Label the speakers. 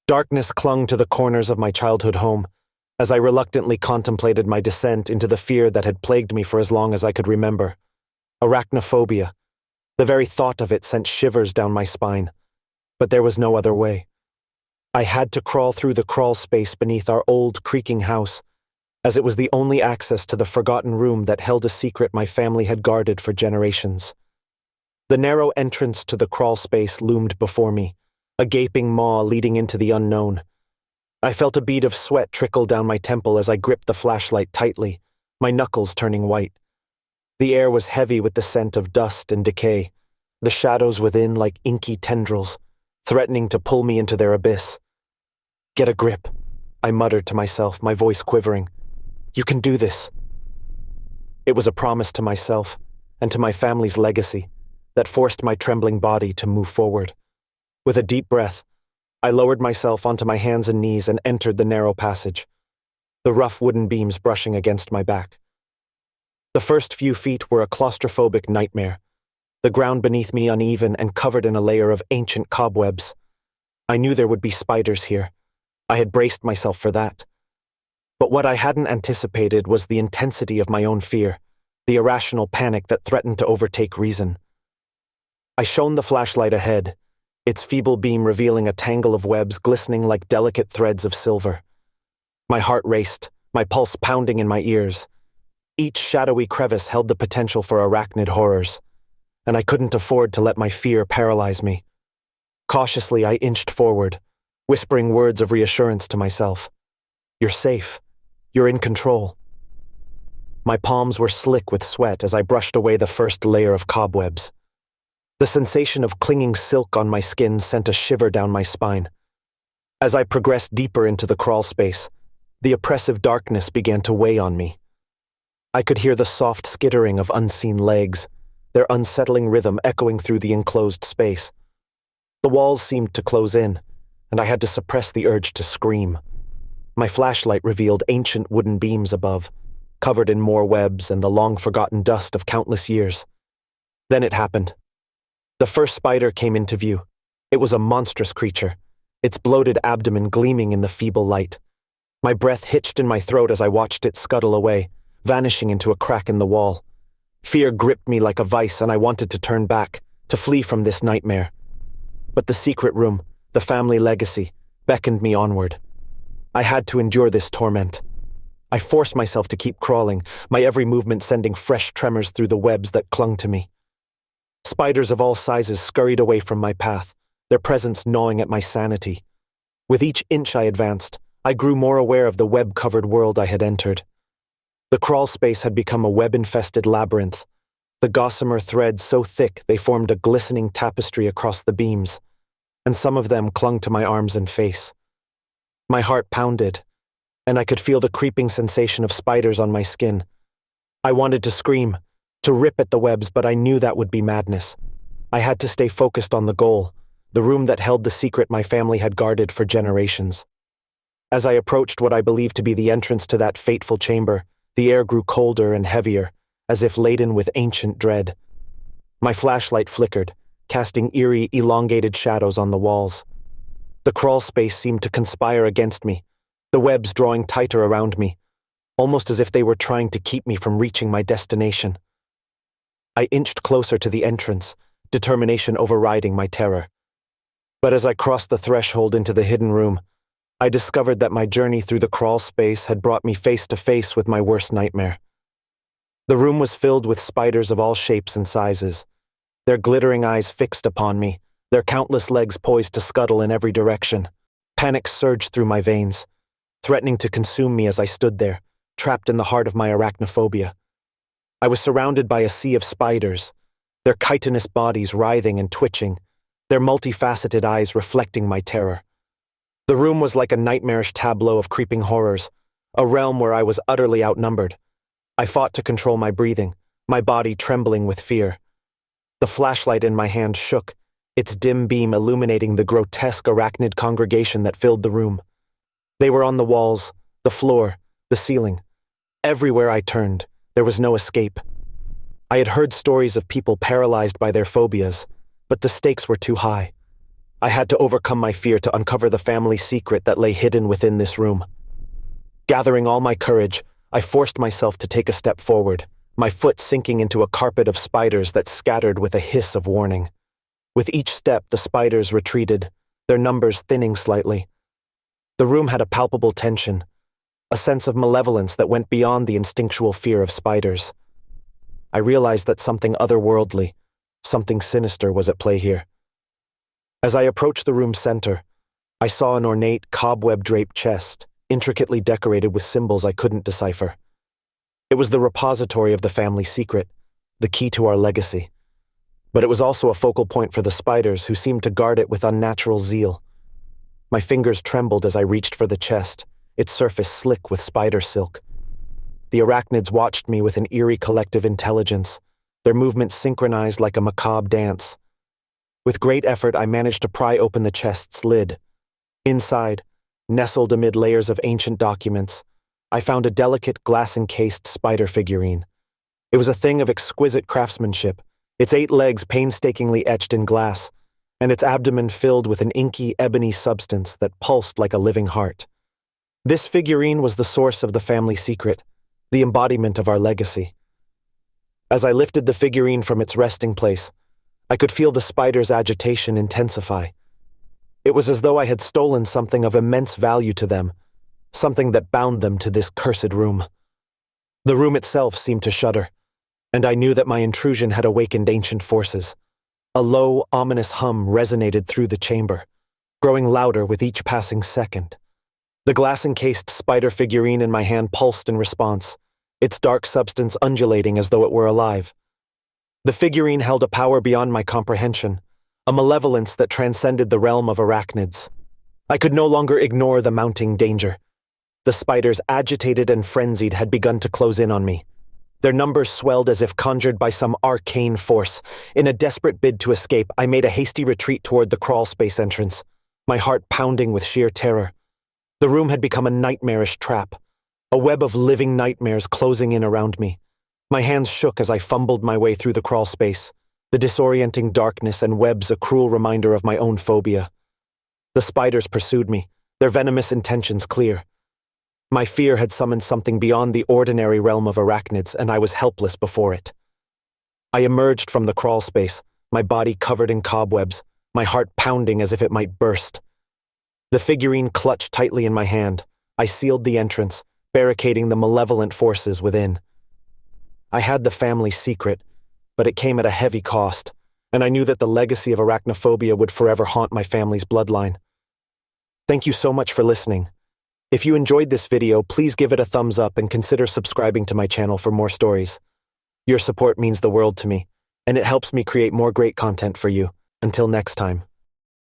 Speaker 1: Darkness clung to the corners of my childhood home as I reluctantly contemplated my descent into the fear that had plagued me for as long as I could remember. Arachnophobia. The very thought of it sent shivers down my spine. But there was no other way. I had to crawl through the crawl space beneath our old, creaking house, as it was the only access to the forgotten room that held a secret my family had guarded for generations. The narrow entrance to the crawl space loomed before me, a gaping maw leading into the unknown. I felt a bead of sweat trickle down my temple as I gripped the flashlight tightly, my knuckles turning white. The air was heavy with the scent of dust and decay, the shadows within like inky tendrils, threatening to pull me into their abyss. "Get a grip," I muttered to myself, my voice quivering. "You can do this." It was a promise to myself and to my family's legacy that forced my trembling body to move forward. With a deep breath, I lowered myself onto my hands and knees and entered the narrow passage, the rough wooden beams brushing against my back. The first few feet were a claustrophobic nightmare, the ground beneath me uneven and covered in a layer of ancient cobwebs. I knew there would be spiders here. I had braced myself for that. But what I hadn't anticipated was the intensity of my own fear, the irrational panic that threatened to overtake reason. I shone the flashlight ahead, its feeble beam revealing a tangle of webs glistening like delicate threads of silver. My heart raced, my pulse pounding in my ears. Each shadowy crevice held the potential for arachnid horrors, and I couldn't afford to let my fear paralyze me. Cautiously, I inched forward, whispering words of reassurance to myself. "You're safe. You're in control." My palms were slick with sweat as I brushed away the first layer of cobwebs. The sensation of clinging silk on my skin sent a shiver down my spine. As I progressed deeper into the crawl space, the oppressive darkness began to weigh on me. I could hear the soft skittering of unseen legs, their unsettling rhythm echoing through the enclosed space. The walls seemed to close in, and I had to suppress the urge to scream. My flashlight revealed ancient wooden beams above, covered in more webs and the long-forgotten dust of countless years. Then it happened. The first spider came into view. It was a monstrous creature, its bloated abdomen gleaming in the feeble light. My breath hitched in my throat as I watched it scuttle away, vanishing into a crack in the wall. Fear gripped me like a vice, and I wanted to turn back, to flee from this nightmare. But the secret room, the family legacy, beckoned me onward. I had to endure this torment. I forced myself to keep crawling, my every movement sending fresh tremors through the webs that clung to me. Spiders of all sizes scurried away from my path, their presence gnawing at my sanity. With each inch I advanced, I grew more aware of the web-covered world I had entered. The crawl space had become a web-infested labyrinth, the gossamer threads so thick they formed a glistening tapestry across the beams, and some of them clung to my arms and face. My heart pounded, and I could feel the creeping sensation of spiders on my skin. I wanted to scream, to rip at the webs, but I knew that would be madness. I had to stay focused on the goal, the room that held the secret my family had guarded for generations. As I approached what I believed to be the entrance to that fateful chamber, the air grew colder and heavier, as if laden with ancient dread. My flashlight flickered, casting eerie, elongated shadows on the walls. The crawl space seemed to conspire against me, the webs drawing tighter around me, almost as if they were trying to keep me from reaching my destination. I inched closer to the entrance, determination overriding my terror. But as I crossed the threshold into the hidden room, I discovered that my journey through the crawl space had brought me face to face with my worst nightmare. The room was filled with spiders of all shapes and sizes, their glittering eyes fixed upon me, their countless legs poised to scuttle in every direction. Panic surged through my veins, threatening to consume me as I stood there, trapped in the heart of my arachnophobia. I was surrounded by a sea of spiders, their chitinous bodies writhing and twitching, their multifaceted eyes reflecting my terror. The room was like a nightmarish tableau of creeping horrors, a realm where I was utterly outnumbered. I fought to control my breathing, my body trembling with fear. The flashlight in my hand shook, its dim beam illuminating the grotesque arachnid congregation that filled the room. They were on the walls, the floor, the ceiling. Everywhere I turned, there was no escape. I had heard stories of people paralyzed by their phobias, but the stakes were too high. I had to overcome my fear to uncover the family secret that lay hidden within this room. Gathering all my courage, I forced myself to take a step forward, my foot sinking into a carpet of spiders that scattered with a hiss of warning. With each step, the spiders retreated, their numbers thinning slightly. The room had a palpable tension, a sense of malevolence that went beyond the instinctual fear of spiders. I realized that something otherworldly, something sinister was at play here. As I approached the room's center, I saw an ornate, cobweb-draped chest, intricately decorated with symbols I couldn't decipher. It was the repository of the family secret, the key to our legacy. But it was also a focal point for the spiders, who seemed to guard it with unnatural zeal. My fingers trembled as I reached for the chest, its surface slick with spider silk. The arachnids watched me with an eerie collective intelligence, their movements synchronized like a macabre dance. With great effort, I managed to pry open the chest's lid. Inside, nestled amid layers of ancient documents, I found a delicate glass-encased spider figurine. It was a thing of exquisite craftsmanship, its 8 legs painstakingly etched in glass, and its abdomen filled with an inky, ebony substance that pulsed like a living heart. This figurine was the source of the family secret, the embodiment of our legacy. As I lifted the figurine from its resting place, I could feel the spider's agitation intensify. It was as though I had stolen something of immense value to them, something that bound them to this cursed room. The room itself seemed to shudder, and I knew that my intrusion had awakened ancient forces. A low, ominous hum resonated through the chamber, growing louder with each passing second. The glass-encased spider figurine in my hand pulsed in response, its dark substance undulating as though it were alive. The figurine held a power beyond my comprehension, a malevolence that transcended the realm of arachnids. I could no longer ignore the mounting danger. The spiders, agitated and frenzied, had begun to close in on me. Their numbers swelled as if conjured by some arcane force. In a desperate bid to escape, I made a hasty retreat toward the crawlspace entrance, my heart pounding with sheer terror. The room had become a nightmarish trap, a web of living nightmares closing in around me. My hands shook as I fumbled my way through the crawlspace, the disorienting darkness and webs a cruel reminder of my own phobia. The spiders pursued me, their venomous intentions clear. My fear had summoned something beyond the ordinary realm of arachnids, and I was helpless before it. I emerged from the crawlspace, my body covered in cobwebs, my heart pounding as if it might burst. The figurine clutched tightly in my hand. I sealed the entrance, barricading the malevolent forces within. I had the family secret, but it came at a heavy cost, and I knew that the legacy of arachnophobia would forever haunt my family's bloodline. Thank you so much for listening. If you enjoyed this video, please give it a thumbs up and consider subscribing to my channel for more stories. Your support means the world to me, and it helps me create more great content for you. Until next time.